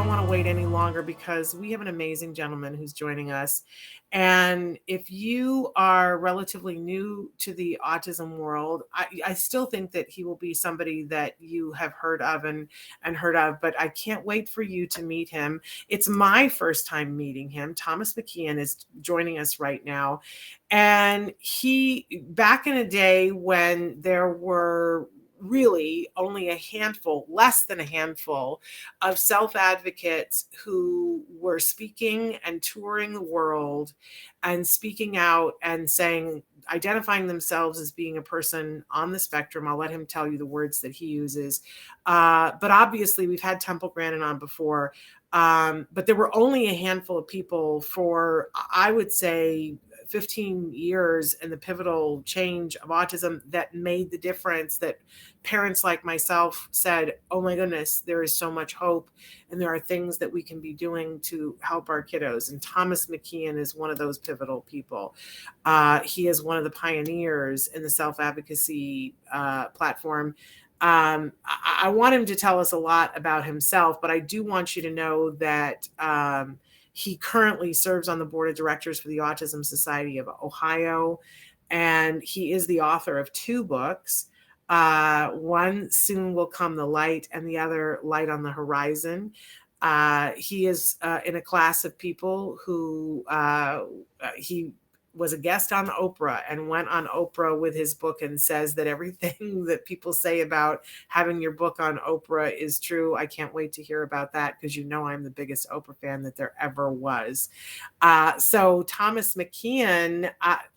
don't want to wait any longer because we have an amazing gentleman who's joining us. And if you are relatively new to the autism world, I still think that he will be somebody that you have heard of and heard of, but I can't wait for you to meet him. It's my first time meeting him. Thomas McKean is joining us right now. And he, back in a day when there were really only a handful, less than a handful of self-advocates who were speaking and touring the world and speaking out and saying, identifying themselves as being a person on the spectrum. I'll let him tell you the words that he uses. But obviously we've had Temple Grandin on before. But there were only a handful of people for, I would say, 15 years and the pivotal change of autism that made the difference, that parents like myself said, oh my goodness, there is so much hope and there are things that we can be doing to help our kiddos. And Thomas McKean is one of those pivotal people. He is one of the pioneers in the self-advocacy platform. I want him to tell us a lot about himself, but I do want you to know that he currently serves on the board of directors for the Autism Society of Ohio, and he is the author of 2 books. One, Soon Will Come the Light, and the other, Light on the Horizon. He is in a class of people who he was a guest on Oprah and went on Oprah with his book and says that everything that people say about having your book on Oprah is true. I can't wait to hear about that because you know I'm the biggest Oprah fan that there ever was. So Thomas McKean,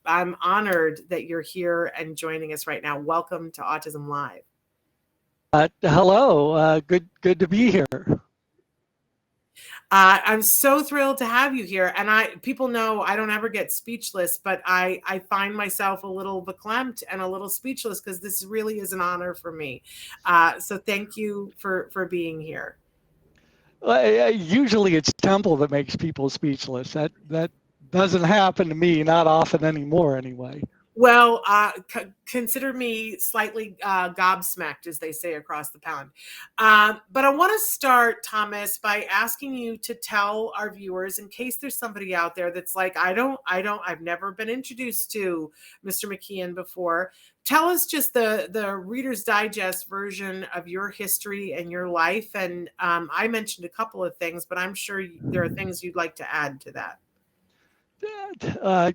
I'm honored that you're here and joining us right now. Welcome to Autism Live. Hello, good to be here. I'm so thrilled to have you here. And people know I don't ever get speechless, but I find myself a little verklempt and a little speechless because this really is an honor for me. So thank you for being here. Usually it's Temple that makes people speechless. That doesn't happen to me, not often anymore anyway. Well, consider me slightly gobsmacked, as they say across the pond. But I want to start, Thomas, by asking you to tell our viewers, in case there's somebody out there that's like, I've never been introduced to Mr. McKean before. Tell us just the Reader's Digest version of your history and your life. And I mentioned a couple of things, but I'm sure there are things you'd like to add to that.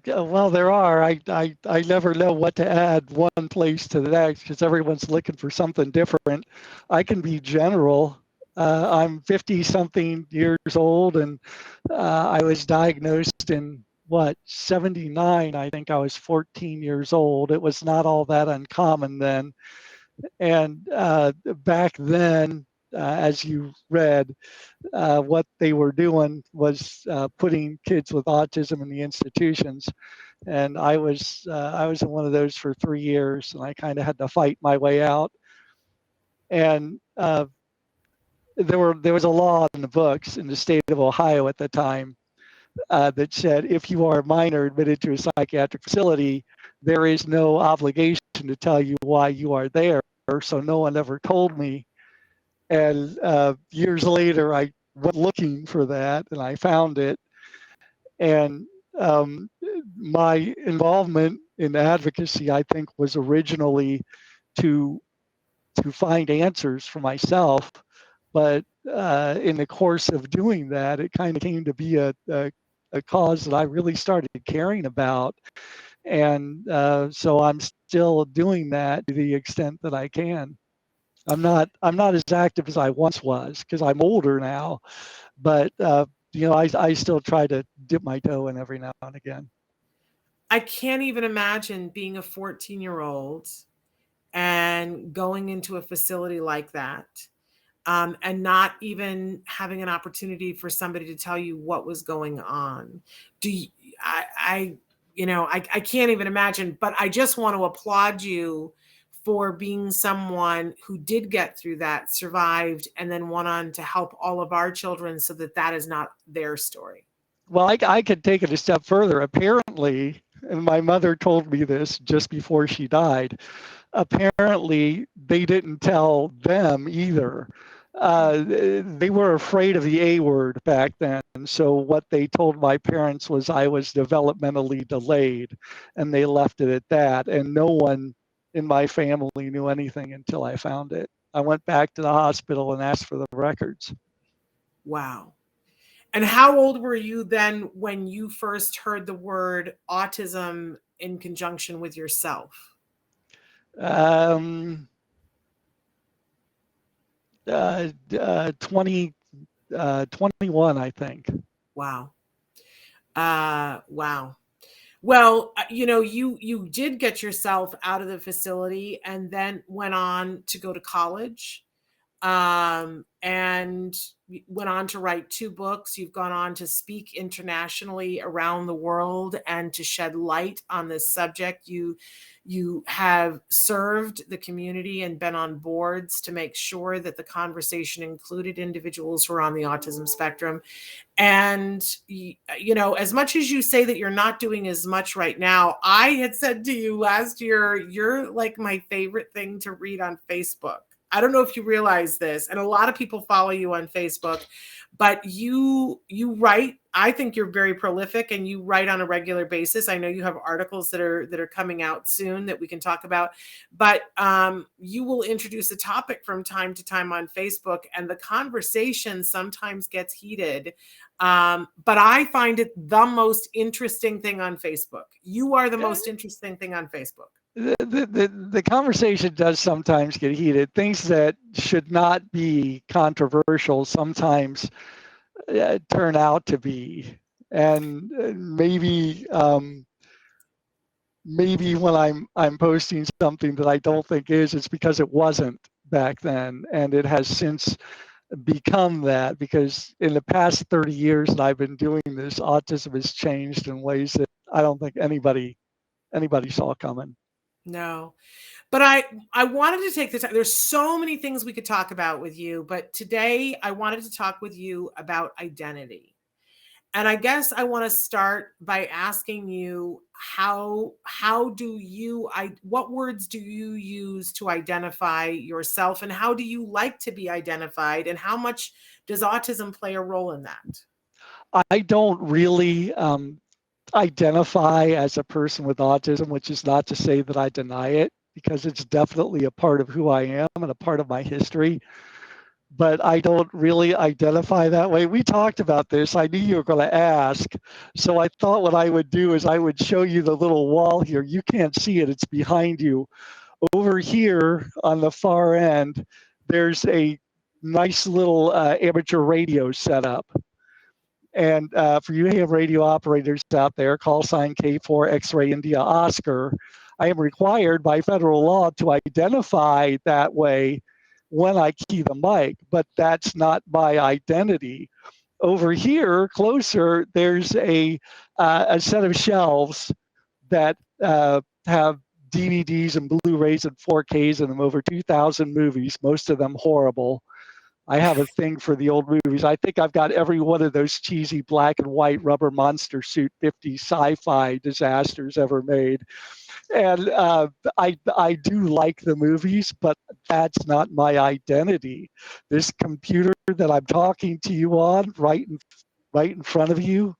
Well, there are. I never know what to add one place to the next because everyone's looking for something different. I can be general. I'm 50-something years old, and I was diagnosed in 79. I think I was 14 years old. It was not all that uncommon then. And back then, as you read, what they were doing was putting kids with autism in the institutions. And I was in one of those for 3 years, and I kind of had to fight my way out. And there was a law in the books in the state of Ohio at the time that said if you are a minor admitted to a psychiatric facility, there is no obligation to tell you why you are there. So no one ever told me. And years later, I went looking for that, and I found it. And my involvement in advocacy, I think, was originally to find answers for myself. But in the course of doing that, it kind of came to be a cause that I really started caring about. And so I'm still doing that to the extent that I can. I'm not as active as I once was because I'm older now, but I still try to dip my toe in every now and again. I can't even imagine being a 14-year-old and going into a facility like that, and not even having an opportunity for somebody to tell you what was going on. I can't even imagine, but I just want to applaud you for being someone who did get through that, survived, and then went on to help all of our children so that is not their story. Well, I could take it a step further. Apparently, and my mother told me this just before she died, apparently they didn't tell them either. They were afraid of the A word back then. So what they told my parents was I was developmentally delayed, and they left it at that. And no one in my family knew anything until I found it. I went back to the hospital and asked for the records. Wow. And how old were you then when you first heard the word autism in conjunction with yourself? Um, 20, 21, I think. Wow. Wow. Well, you did get yourself out of the facility and then went on to go to college, and went on to write 2 books. You've gone on to speak internationally around the world and to shed light on this subject. You have served the community and been on boards to make sure that the conversation included individuals who are on the autism spectrum. And as much as you say that you're not doing as much right now, I had said to you last year, you're like my favorite thing to read on Facebook. I don't know if you realize this, and a lot of people follow you on Facebook, but you write. I think you're very prolific, and you write on a regular basis. I know you have articles that are coming out soon that we can talk about, but you will introduce a topic from time to time on Facebook, and the conversation sometimes gets heated. But I find it the most interesting thing on Facebook. You are the most interesting thing on Facebook. The conversation does sometimes get heated. Things that should not be controversial sometimes turn out to be, and maybe when I'm posting something that I don't think is, it's because it wasn't back then, and it has since become that, because in the past 30 years that I've been doing this, autism has changed in ways that I don't think anybody saw coming. No. But I wanted to take the time. There's so many things we could talk about with you, but today I wanted to talk with you about identity. And I guess I want to start by asking you what words do you use to identify yourself, and how do you like to be identified, and how much does autism play a role in that? I don't really identify as a person with autism, which is not to say that I deny it, because it's definitely a part of who I am and a part of my history. But I don't really identify that way. We talked about this. I knew you were going to ask. So I thought what I would do is I would show you the little wall here. You can't see it, it's behind you. Over here on the far end, there's a nice little amateur radio setup. And for you AM radio operators out there, call sign K4 X-Ray India Oscar, I am required by federal law to identify that way when I key the mic, but that's not my identity. Over here, closer, there's a set of shelves that have DVDs and Blu-rays and 4Ks in them, over 2,000 movies, most of them horrible. I have a thing for the old movies. I think I've got every one of those cheesy black and white rubber monster suit 50 sci-fi disasters ever made. And I do like the movies, but that's not my identity. This computer that I'm talking to you on, right in front of you.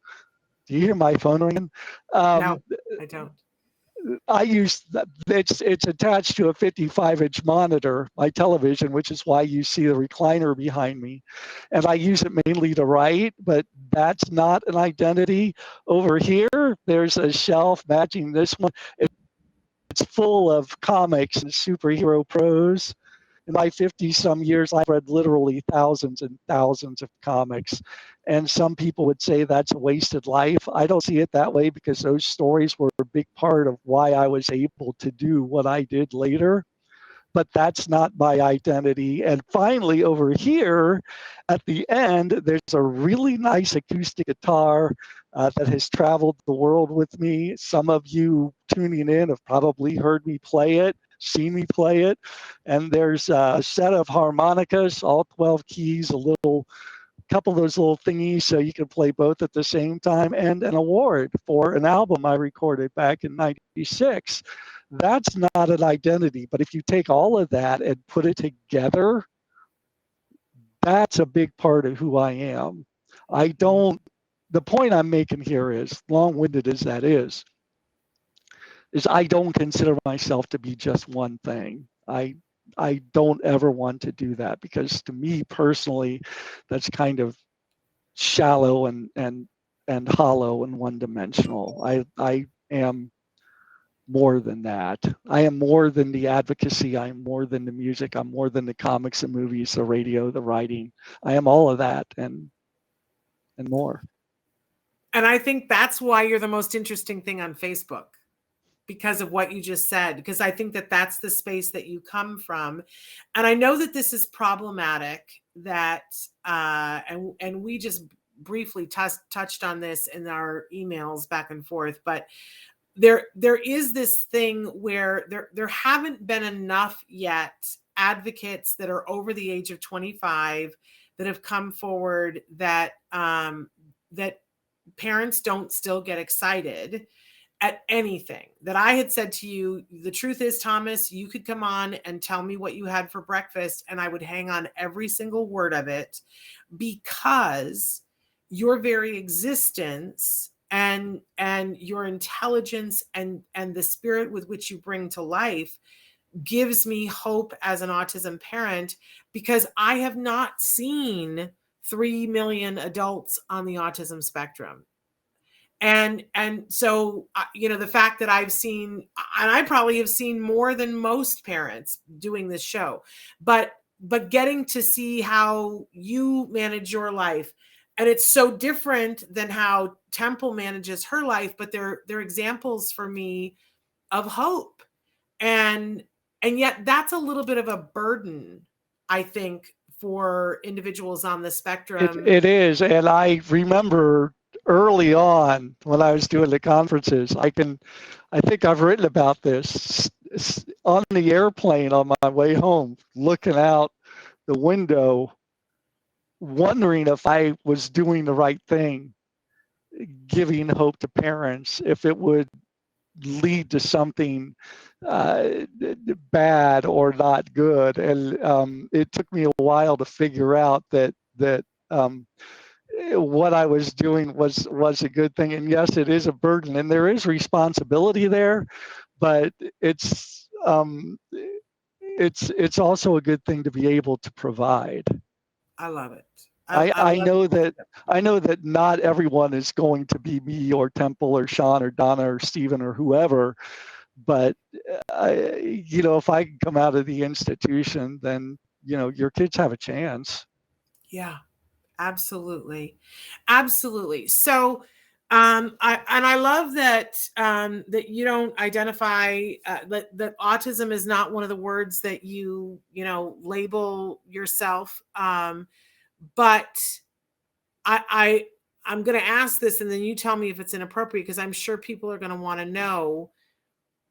Do you hear my phone ringing? No, I don't. I use it's attached to a 55-inch monitor, my television, which is why you see the recliner behind me. And I use it mainly to write, but that's not an identity. Over here, there's a shelf matching this one. It's full of comics and superhero prose. In my 50-some years, I've read literally thousands and thousands of comics. And some people would say that's a wasted life. I don't see it that way, because those stories were a big part of why I was able to do what I did later. But that's not my identity. And finally, over here at the end, there's a really nice acoustic guitar that has traveled the world with me. Some of you tuning in have probably heard me play it, seen me play it. And there's a set of harmonicas, all 12 keys, a couple of those little thingies so you can play both at the same time, and an award for an album I recorded back in 96. That's not an identity. But if you take all of that and put it together, that's a big part of who I am. I don't, the point I'm making here is, long-winded as that is I don't consider myself to be just one thing. I don't ever want to do that, because to me personally, that's kind of shallow and hollow and one-dimensional. I am more than that. I am more than the advocacy. I am more than the music. I'm more than the comics and movies, the radio, the writing. I am all of that and more. And I think that's why you're the most interesting thing on Facebook, because of what you just said, because I think that that's the space that you come from. And I know that this is problematic, that and we just briefly touched on this in our emails back and forth, but there is this thing where there haven't been enough yet advocates that are over the age of 25 that have come forward, that that parents don't still get excited at anything. That I had said to you, the truth is, Thomas, you could come on and tell me what you had for breakfast, and I would hang on every single word of it, because your very existence and your intelligence and the spirit with which you bring to life gives me hope as an autism parent, because I have not seen 3 million adults on the autism spectrum. And so the fact that I've seen, and I probably have seen more than most parents doing this show, but getting to see how you manage your life, and it's so different than how Temple manages her life, but they're examples for me of hope. And yet that's a little bit of a burden, I think, for individuals on the spectrum. It is, and I remember early on when I was doing the conferences, I think I've written about this, on the airplane on my way home, looking out the window, wondering if I was doing the right thing, giving hope to parents, if it would lead to something bad or not good. And it took me a while to figure out that what I was doing was a good thing. And yes, it is a burden, and there is responsibility there, but it's also a good thing to be able to provide. I love it. I love know it. that not everyone is going to be me or Temple or Sean or Donna or Stephen or whoever, but if I can come out of the institution, then your kids have a chance. Yeah, absolutely. Absolutely. So I love that that you don't identify that autism is not one of the words that you label yourself. But I'm going to ask this, and then you tell me if it's inappropriate, because I'm sure people are going to want to know,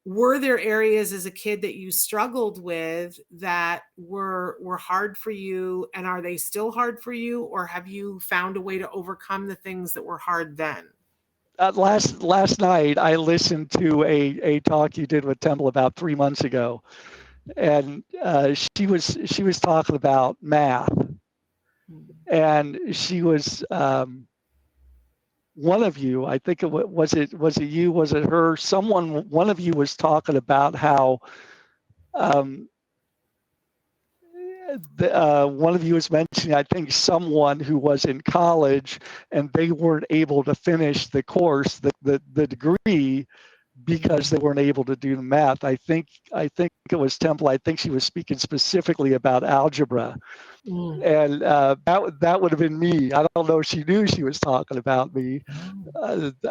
were there areas as a kid that you struggled with that were hard for you, and are they still hard for you, or have you found a way to overcome the things that were hard then? Last night I listened to a talk you did with Temple about 3 months ago, and she was talking about math, and she was one of you, I think was it you, was it her, one of you was talking about how one of you was mentioning, I think, someone who was in college and they weren't able to finish the course, the degree, because they weren't able to do the math. I think it was Temple. I think she was speaking specifically about algebra. And that would have been me. I don't know if she knew she was talking about me.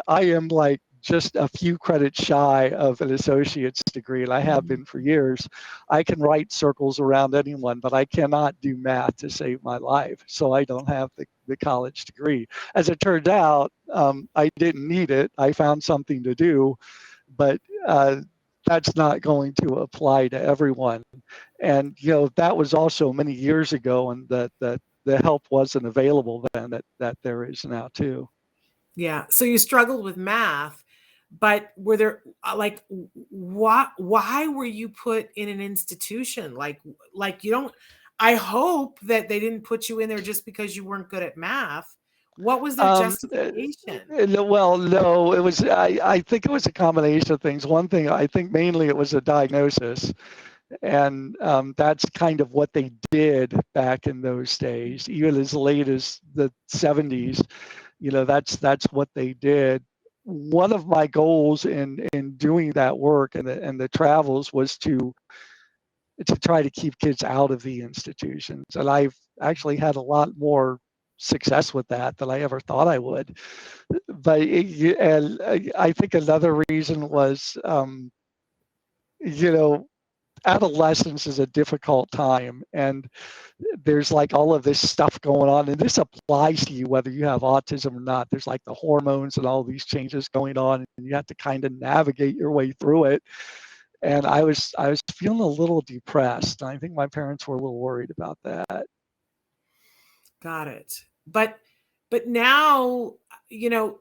I am like just a few credits shy of an associate's degree, and I have been for years. I can write circles around anyone, but I cannot do math to save my life. So I don't have the college degree. As it turned out, I didn't need it. I found something to do, but that's not going to apply to everyone. And that was also many years ago, and that the help wasn't available then that there is now too. Yeah. So you struggled with math, but were there why were you put in an institution? Like you don't, I hope that they didn't put you in there just because you weren't good at math. What was their Um, justification? well, no, it was, I think it was a combination of things. One thing, I think mainly it was a diagnosis. And that's kind of what they did back in those days, even as late as the 70s. That's what they did. One of my goals in doing that work and the travels was to try to keep kids out of the institutions. And I've actually had a lot more success with that than I ever thought I would. But and I think another reason was, you know, adolescence is a difficult time, and there's like all of this stuff going on, and this applies to you whether you have autism or not. There's like the hormones and all these changes going on, and you have to kind of navigate your way through it. And I was feeling a little depressed. I think my parents were a little worried about that. Got it. But now, you know,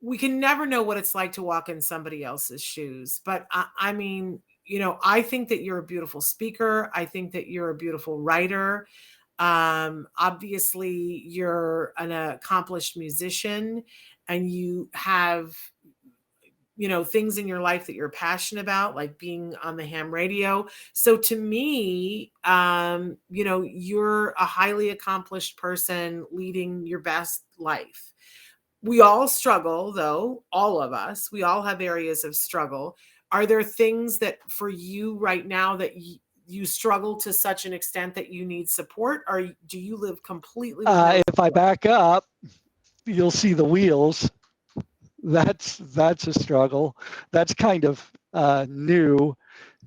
we can never know what it's like to walk in somebody else's shoes. But I mean, you know, I think that you're a beautiful speaker. I think that you're a beautiful writer. Obviously, you're an accomplished musician, and you have, you know, things in your life that you're passionate about, like being on the ham radio. So to me, you know, you're a highly accomplished person leading your best life. We all struggle, though, all of us. We all have areas of struggle. Are there things that for you right now that you struggle to such an extent that you need support, or do you live completely with no If I support? back up, you'll see the wheels. That's a struggle. That's kind of new,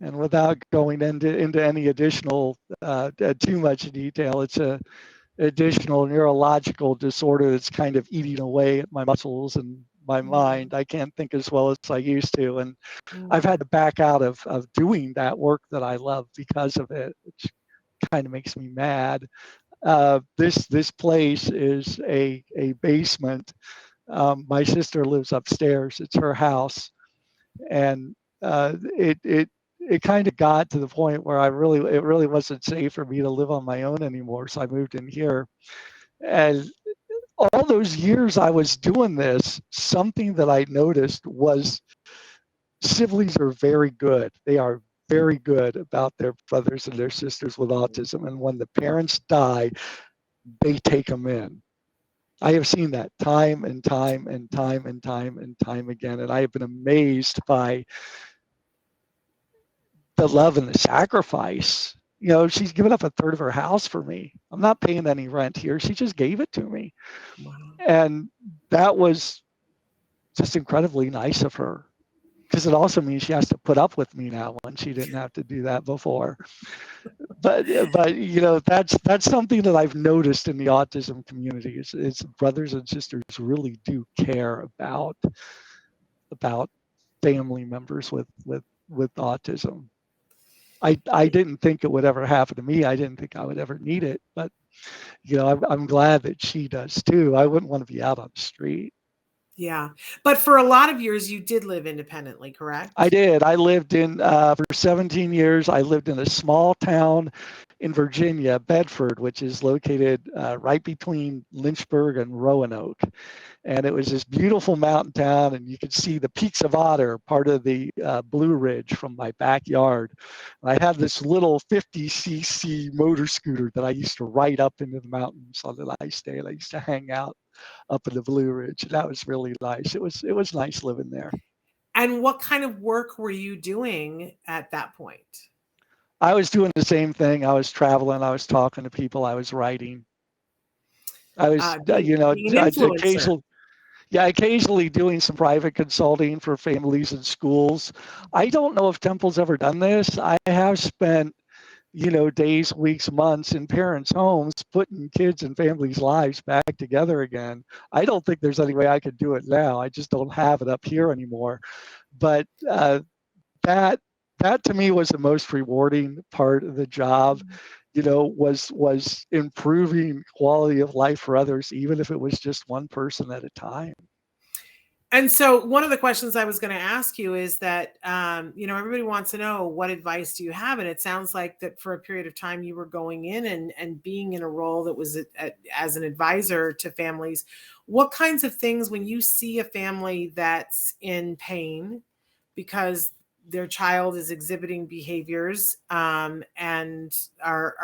and without going into any additional too much detail, it's a additional neurological disorder that's kind of eating away at my muscles and my mind. I can't think as well as I used to, and I've had to back out of doing that work that I love because of it, which kind of makes me mad. This place is a basement. My sister lives upstairs. It's her house, and it kind of got to the point where it really wasn't safe for me to live on my own anymore. So I moved in here, and all those years I was doing this, something that I noticed was siblings are very good. They are very good about their brothers and their sisters with autism, and when the parents die, they take them in. I have seen that time and time and time and time and time again, and I have been amazed by the love and the sacrifice. She's given up a third of her house for me. I'm not paying any rent here. She just gave it to me. Wow. And that was just incredibly nice of her, because it also means she has to put up with me now when she didn't have to do that before. But that's something that I've noticed in the autism community is brothers and sisters really do care about family members with autism. I didn't think it would ever happen to me. I didn't think I would ever need it, but I'm glad that she does too. I wouldn't want to be out on the street. Yeah. But for a lot of years, you did live independently, I correct? did. I lived for 17 years. I lived in a small town in Virginia, Bedford, which is located right between Lynchburg and Roanoke. And it was this beautiful mountain town, and you could see the Peaks of Otter, part of the Blue Ridge, from my backyard. And I had this little 50cc motor scooter that I used to ride up into the mountains on the nice day. And I used to hang out up in the Blue Ridge, and that was really nice. It was nice living there. And what kind of work were you doing at that point? I was doing the same thing. I was traveling. I was talking to people. I was writing. I was, Being an influencer. occasionally, yeah, occasionally doing some private consulting for families and schools. I don't know if Temple's ever done this. I have spent, days, weeks, months in parents' homes putting kids and families' lives back together again. I don't think there's any way I could do it now. I just don't have it up here anymore. But that that to me was the most rewarding part of the job. Was improving quality of life for others, even if it was just one person at a time. And so one of the questions I was going to ask you is that, everybody wants to know, what advice do you have? And it sounds like that for a period of time you were going in and being in a role that was as an advisor to families. What kinds of things, when you see a family that's in pain because their child is exhibiting behaviors, and they're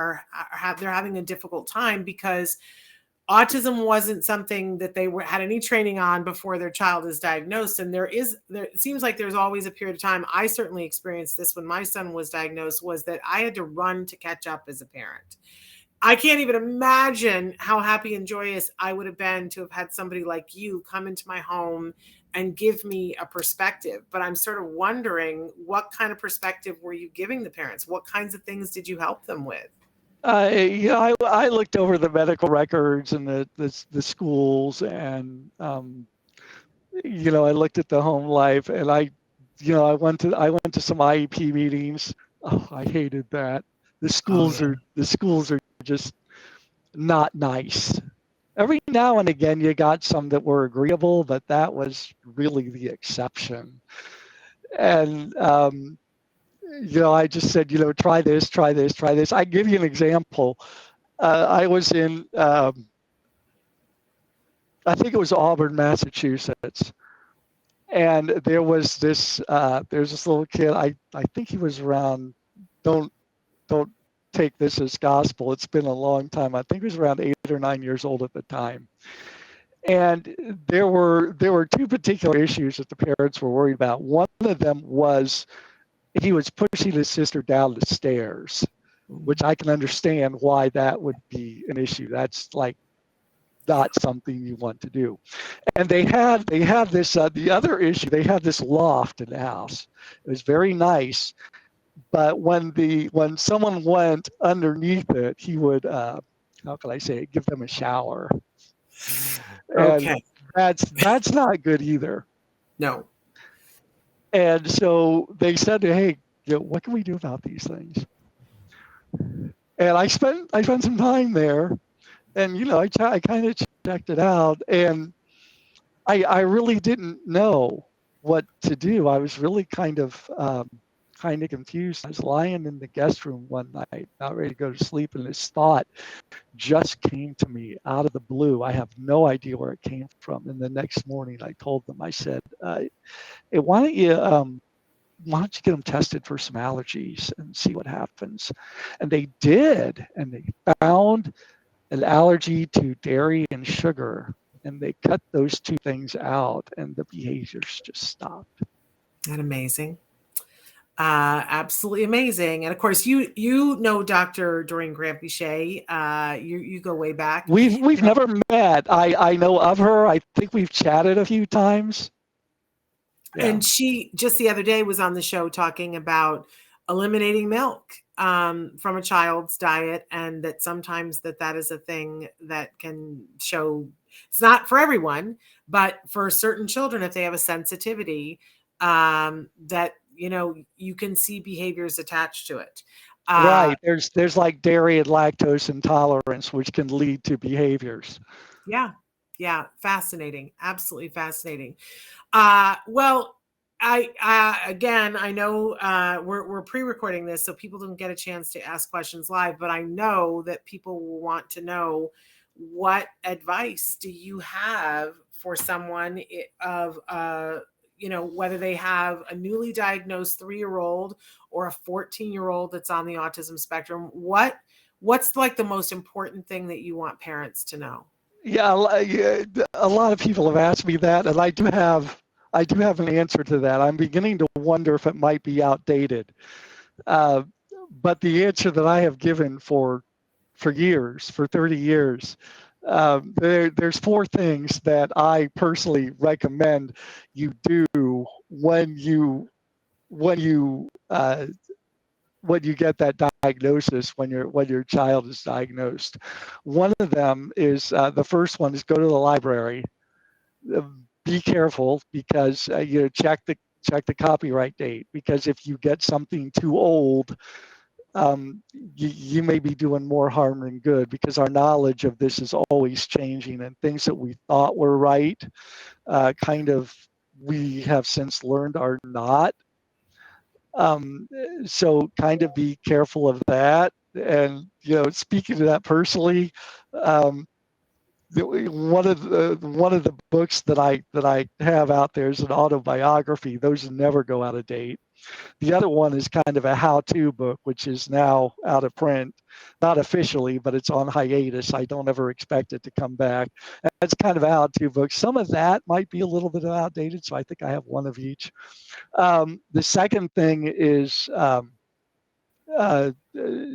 having a difficult time because autism wasn't something that had any training on before their child is diagnosed. And it seems like there's always a period of time. I certainly experienced this when my son was diagnosed, was that I had to run to catch up as a parent. I can't even imagine how happy and joyous I would have been to have had somebody like you come into my home and give me a perspective. But I'm sort of wondering, what kind of perspective were you giving the parents? What kinds of things did you help them with? I looked over the medical records and the schools, and I looked at the home life, and I went to some IEP meetings. Oh, I hated that. The schools are just not nice. Every now and again, you got some that were agreeable, but that was really the exception. And I just said, try this, try this, try this. I give you an example. I was in, I think it was Auburn, Massachusetts, and there's this little kid. I think he was around. Don't take this as gospel. It's been a long time. I think he was around 8 or 9 years old at the time. And there were two particular issues that the parents were worried about. One of them was he was pushing his sister down the stairs, which I can understand why that would be an issue. That's like not something you want to do. And they had this the other issue. They had this loft in the house. It was very nice, but when someone went underneath it, he would how can I say it? Give them a shower. Okay. And that's not good either. No. And so they said, hey, what can we do about these things? And I spent some time there, and I kind of checked it out, and I really didn't know what to do. I was really kind of confused. I was lying in the guest room one night, not ready to go to sleep, and this thought just came to me out of the blue. I have no idea where it came from. And the next morning, I told them, I said, hey, why don't you get them tested for some allergies and see what happens? And they did, and they found an allergy to dairy and sugar, and they cut those two things out, and the behaviors just stopped. Isn't that amazing? Absolutely amazing. And of course, you know Dr. Doreen Grant-Bichet. You go way back. We've never met. I know of her. I think we've chatted a few times. Yeah. And she just the other day was on the show talking about eliminating milk from a child's diet, and that sometimes that is a thing that can show. It's not for everyone, but for certain children, if they have a sensitivity, that you can see behaviors attached to it. Right. There's like dairy and lactose intolerance, which can lead to behaviors. Yeah. Fascinating. Absolutely fascinating. Well, I know we're pre-recording this, so people don't get a chance to ask questions live, but I know that people will want to know, what advice do you have for someone of whether they have a newly diagnosed 3-year-old or a 14-year-old that's on the autism spectrum? What's like the most important thing that you want parents to know? Yeah, a lot of people have asked me that, and I do have an answer to that. I'm beginning to wonder if it might be outdated. But the answer that I have given for years, for 30 years, there's 4 things that I personally recommend you do when you get that diagnosis, when your child is diagnosed. One of them is the first one is go to the library. Be careful, because check the copyright date, because if you get something too old, you may be doing more harm than good, because our knowledge of this is always changing, and things that we thought were right kind of we have since learned are not. Um, so kind of be careful of that. And, speaking to that personally, um, one of the books that I have out there is an autobiography. Those never go out of date. The other one is kind of a how-to book, which is now out of print, not officially, but it's on hiatus. I don't ever expect it to come back. That's kind of a how-to book. Some of that might be a little bit outdated, so I think I have one of each. The second thing is uh,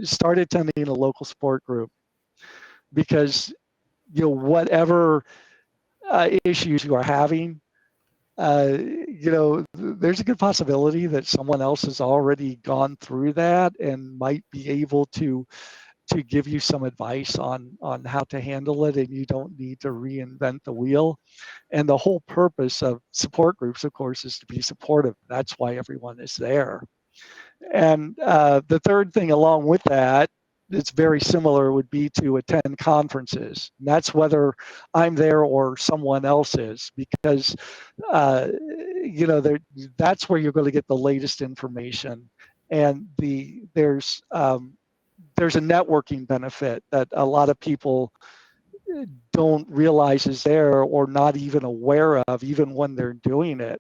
start attending a local support group, because whatever issues you are having, there's a good possibility that someone else has already gone through that and might be able to give you some advice on how to handle it, and you don't need to reinvent the wheel. And the whole purpose of support groups, of course, is to be supportive. That's why everyone is there. And the third thing along with that, it's very similar, would be to attend conferences. And that's whether I'm there or someone else is, because that's where you're going to get the latest information. And there's a networking benefit that a lot of people don't realize is there, or not even aware of, even when they're doing it.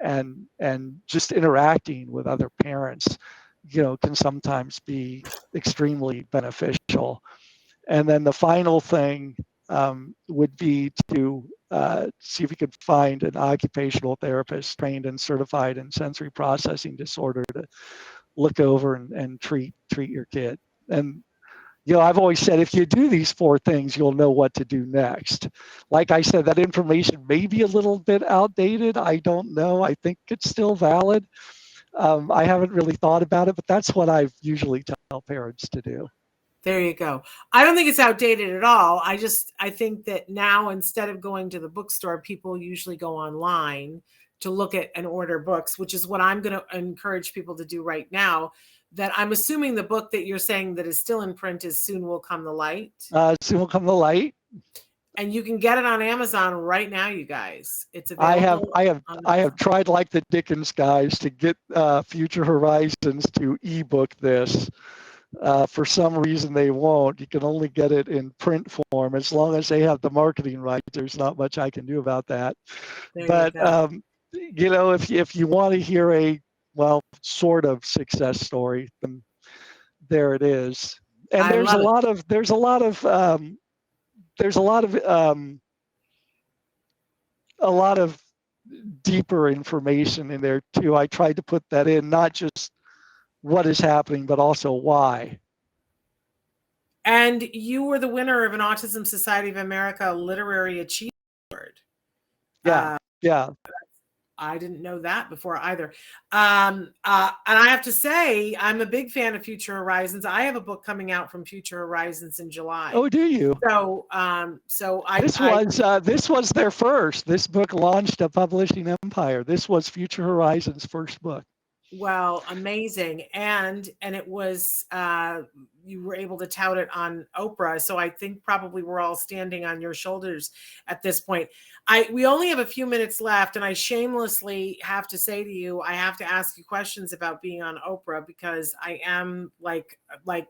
And just interacting with other parents, can sometimes be extremely beneficial. And then the final thing would be to see if you could find an occupational therapist trained and certified in sensory processing disorder to look over and treat your kid. And I've always said, if you do these 4 things, you'll know what to do next. Like I said, that information may be a little bit outdated. I don't know. I think it's still valid. I haven't really thought about it, but that's what I usually tell parents to do. There you go. I don't think it's outdated at all. I think that now, instead of going to the bookstore, people usually go online to look at and order books, which is what I'm going to encourage people to do right now. That I'm assuming the book that you're saying that is still in print is Soon Will Come the Light. Soon Will Come the Light. And you can get it on Amazon right now, you guys. It's available. I have tried, like the Dickens guys, to get Future Horizons to ebook this. For some reason they won't. You can only get it in print form. As long as they have the marketing right, there's not much I can do about that. But if you want to hear a sort of success story, then there it is. And there's a lot of deeper information in there too. I tried to put that in, not just what is happening, but also why. And you were the winner of an Autism Society of America Literary Achievement Award. Yeah. I didn't know that before either. And I have to say, I'm a big fan of Future Horizons. I have a book coming out from Future Horizons in July. Oh, do you? This was their first. This book launched a publishing empire. This was Future Horizons' first book. Well, amazing. And it was, you were able to tout it on Oprah. So I think probably we're all standing on your shoulders at this point. We only have a few minutes left, and I shamelessly have to say to you, I have to ask you questions about being on Oprah, because I am like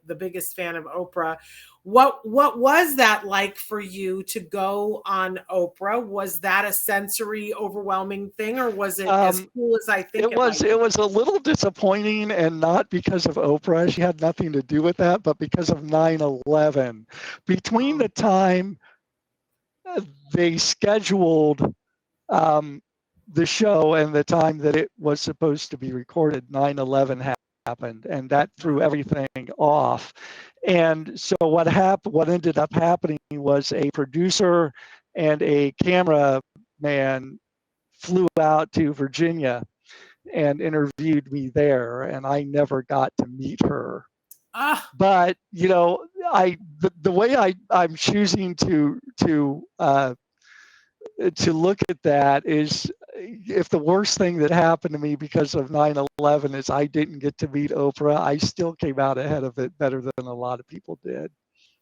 the biggest fan of Oprah. What was that like for you to go on Oprah? Was that a sensory overwhelming thing, or was it as cool as I think it was? It was a little disappointing, and not because of Oprah. She had nothing to do with that, but because of 9/11. Between the time they scheduled the show and the time that it was supposed to be recorded, 9/11 happened, and that threw everything off. And so what ended up happening was a producer and a cameraman flew out to Virginia and interviewed me there, and I never got to meet her. But the way I'm choosing to look at that is, if the worst thing that happened to me because of 9/11 is I didn't get to meet Oprah, I still came out ahead of it better than a lot of people did.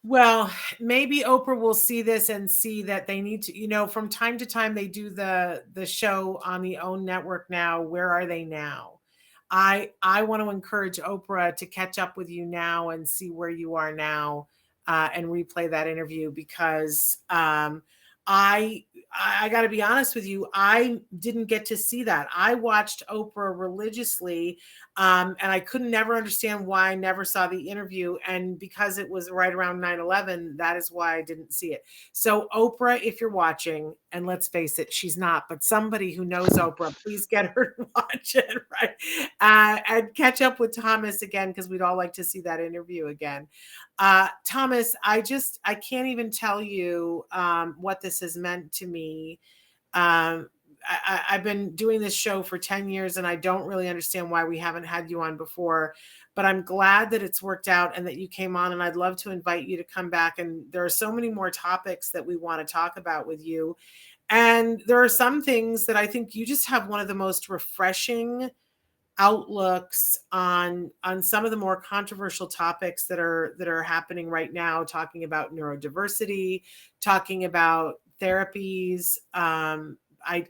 Well, maybe Oprah will see this and see that they need to, from time to time they do the show on the OWN network now. Where are they now? I want to encourage Oprah to catch up with you now and see where you are now, and replay that interview because I I got to be honest with you, I didn't get to see that. I watched Oprah religiously, and I couldn't never understand why I never saw the interview. And because it was right around 9/11, that is why I didn't see it. So, Oprah, if you're watching, and let's face it, she's not, but somebody who knows Oprah, please get her to watch it, right? And catch up with Thomas again, because we'd all like to see that interview again. Thomas, I can't even tell you what this has meant to me. Um, I've been doing this show for 10 years and I don't really understand why we haven't had you on before, but I'm glad that it's worked out and that you came on. And I'd love to invite you to come back. And there are so many more topics that we want to talk about with you. And there are some things that I think you just have one of the most refreshing outlooks on some of the more controversial topics that are happening right now, talking about neurodiversity, talking about therapies.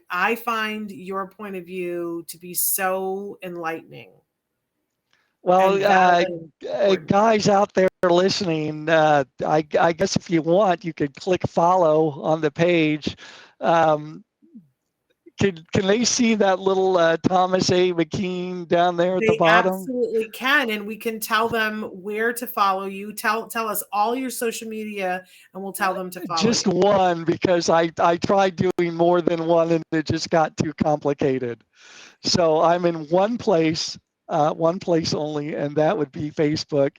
I find your point of view to be so enlightening Well, and valid and important. guys out there listening, I guess if you want, you could click follow on the page. Um, can they see that little Thomas A. McKean down there at the They bottom? absolutely can, and we can tell them where to follow you. Tell us all your social media, and we'll tell them to follow Just you. one, because I tried doing more than one and it just got too complicated. So I'm in one place only, and that would be Facebook.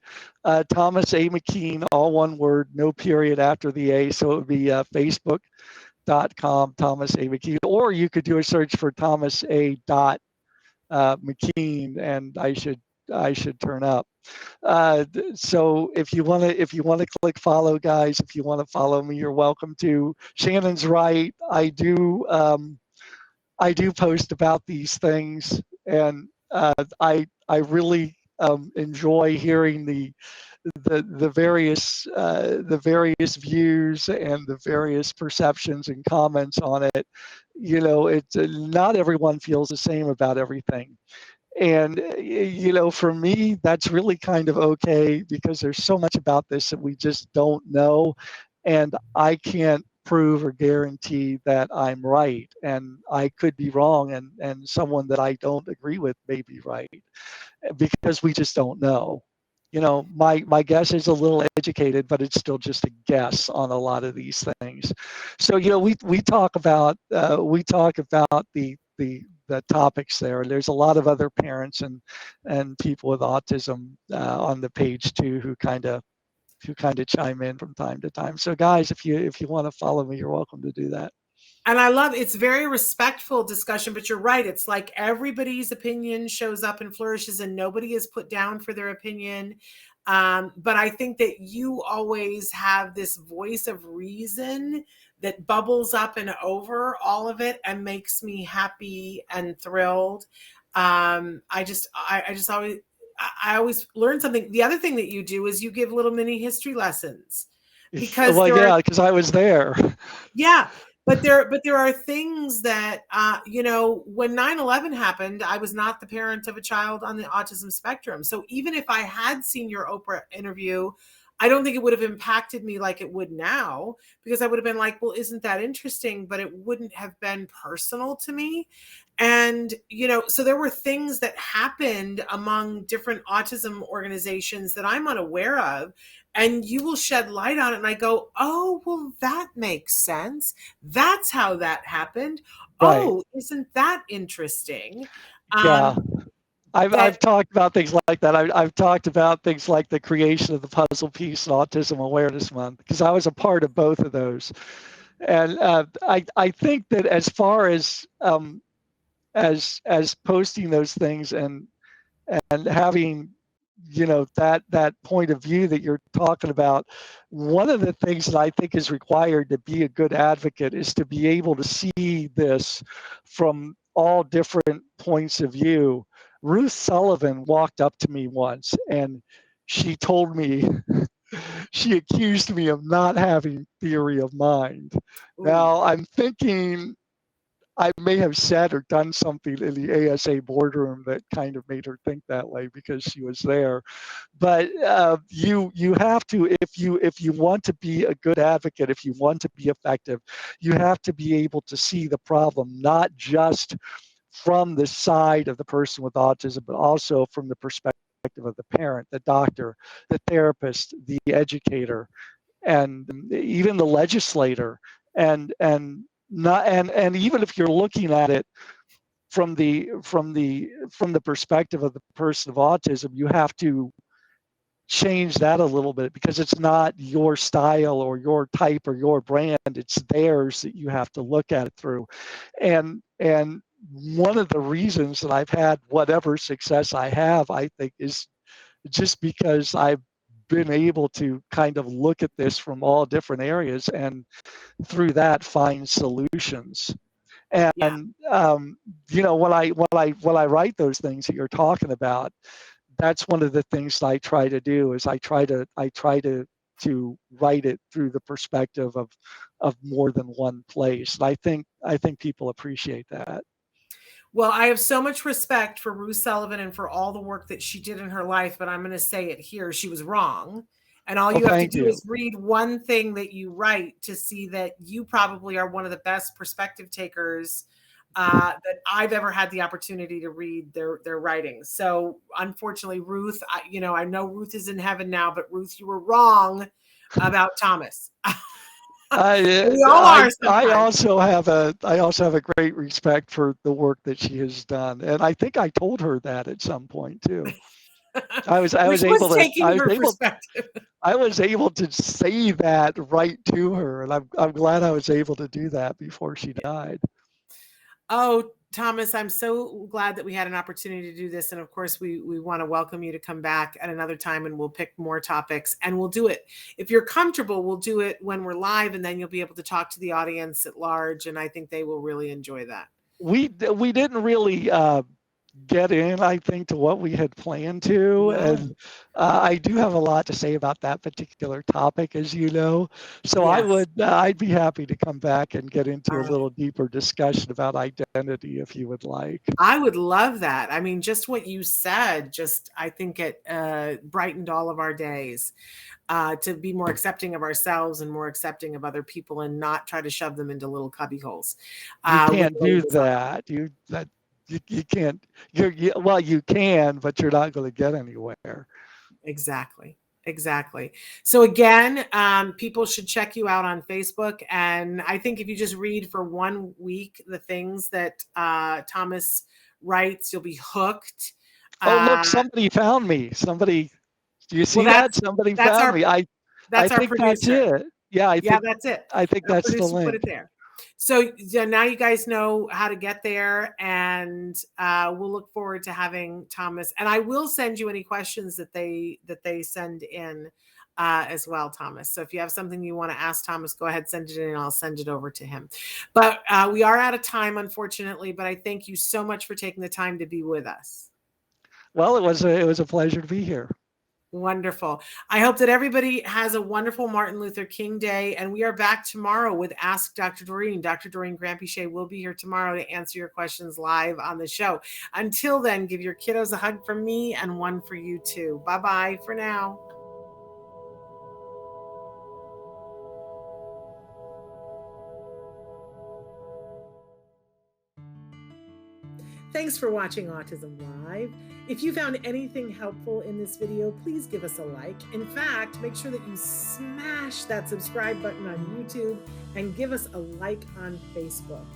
Thomas A. McKean, all one word, no period after the A. So it would be facebook.com, Thomas A. McKean, or you could do a search for Thomas A. McKean, and I should turn up. So if you want to click follow, guys, if you want to follow me, you're welcome to. Shannon's right. I do post about these things, and I really enjoy hearing the various views and the various perceptions and comments on it. It's not everyone feels the same about everything. And, for me, that's really kind of okay because there's so much about this that we just don't know. And I can't prove or guarantee that I'm right. And I could be wrong, and someone that I don't agree with may be right because we just don't know. My guess is a little educated, but it's still just a guess on a lot of these things. So we talk about the topics there. There's a lot of other parents and people with autism on the page too who kind of chime in from time to time. So guys, if you want to follow me, you're welcome to do that. And I love it's very respectful discussion, but you're right. It's like everybody's opinion shows up and flourishes, and nobody is put down for their opinion. But I think that you always have this voice of reason that bubbles up and over all of it and makes me happy and thrilled. I always learn something. The other thing that you do is you give little mini history lessons because Well, there are yeah, because I was there. yeah, but there are things that when 9/11 happened, I was not the parent of a child on the autism spectrum. So even if I had seen your Oprah interview, I don't think it would have impacted me like it would now because I would have been like, well, isn't that interesting? But it wouldn't have been personal to me. And, so there were things that happened among different autism organizations that I'm unaware of. And you will shed light on it. And I go, oh, well, that makes sense. That's how that happened. Right. Oh, isn't that interesting? Yeah. Um, I've that talked about things like that. I've talked about things like the creation of the puzzle piece and Autism Awareness Month because I was a part of both of those. And I think that as far as posting those things and having that point of view that you're talking about, one of the things that I think is required to be a good advocate is to be able to see this from all different points of view. Ruth Sullivan walked up to me once and she told me she accused me of not having theory of mind. Ooh. Now I'm thinking I may have said or done something in the ASA boardroom that kind of made her think that way because she was there. But you have to, if you want to be a good advocate, if you want to be effective, you have to be able to see the problem not just from the side of the person with autism, but also from the perspective of the parent, the doctor, the therapist, the educator, and even the legislator, and not and even if you're looking at it from the perspective of the person of autism, you have to change that a little bit because it's not your style or your type or your brand, it's theirs that you have to look at it through. And one of the reasons that I've had whatever success I have, I think, is just because I've been able to kind of look at this from all different areas and through that find solutions. Yeah. And when I write those things that you're talking about, that's one of the things that I try to do is I try to write it through the perspective of more than one place. And I think people appreciate that. Well, I have so much respect for Ruth Sullivan and for all the work that she did in her life, but I'm going to say it here. She was wrong. And all Oh, you have to thank do you. is read one thing that you write to see that you probably are one of the best perspective takers that I've ever had the opportunity to read their writings. So unfortunately, Ruth, I know Ruth is in heaven now, but Ruth, you were wrong about Thomas. We all are I sometimes. also have a great respect for the work that she has done, and I think I told her that at some point too. I was I Well, was she able was to taking her perspective. I was able to say that right to her, and I'm glad I was able to do that before she died. Oh, Thomas, I'm so glad that we had an opportunity to do this. And of course, we want to welcome you to come back at another time and we'll pick more topics and we'll do it. If you're comfortable, we'll do it when we're live and then you'll be able to talk to the audience at large. And I think they will really enjoy that. We didn't really get in, I think, to what we had planned to, No. and I do have a lot to say about that particular topic, as you know. So Yes. I'd be happy to come back and get All into a right. little deeper discussion about identity if you would like. I would love that. I mean, just what you said, I think it brightened all of our days to be more accepting of ourselves and more accepting of other people and not try to shove them into little cubby holes You with can't do labels on them. that. You can't. Well, you can, but you're not going to get anywhere. Exactly. Exactly. So again, people should check you out on Facebook. And I think if you just read for 1 week the things that Thomas writes, you'll be hooked. Oh, look, Uh, somebody found me. Somebody, do you well, see that? Somebody that's found our me. I that's our think that's producer. it. Yeah, Yeah, that's it. I think Our that's the producer put it link. there. So now you guys know how to get there, and we'll look forward to having Thomas. And I will send you any questions that they send in as well, Thomas. So if you have something you want to ask Thomas, go ahead, send it in, and I'll send it over to him. But we are out of time, unfortunately. But I thank you so much for taking the time to be with us. Well, it was a pleasure to be here. Wonderful. I hope that everybody has a wonderful Martin Luther King Day. And we are back tomorrow with Ask Dr. Doreen. Dr. Doreen Granpeesheh will be here tomorrow to answer your questions live on the show. Until then, give your kiddos a hug from me and one for you too. Bye-bye for now. Thanks for watching Autism Live. If you found anything helpful in this video, please give us a like. In fact, make sure that you smash that subscribe button on YouTube and give us a like on Facebook.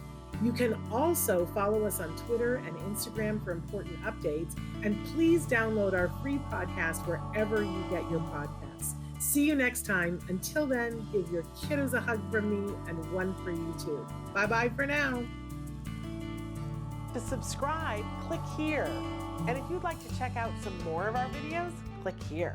You can also follow us on Twitter and Instagram for important updates. And please download our free podcast wherever you get your podcasts. See you next time. Until then, give your kiddos a hug from me and one for you too. Bye-bye for now. To subscribe, click here. And if you'd like to check out some more of our videos, click here.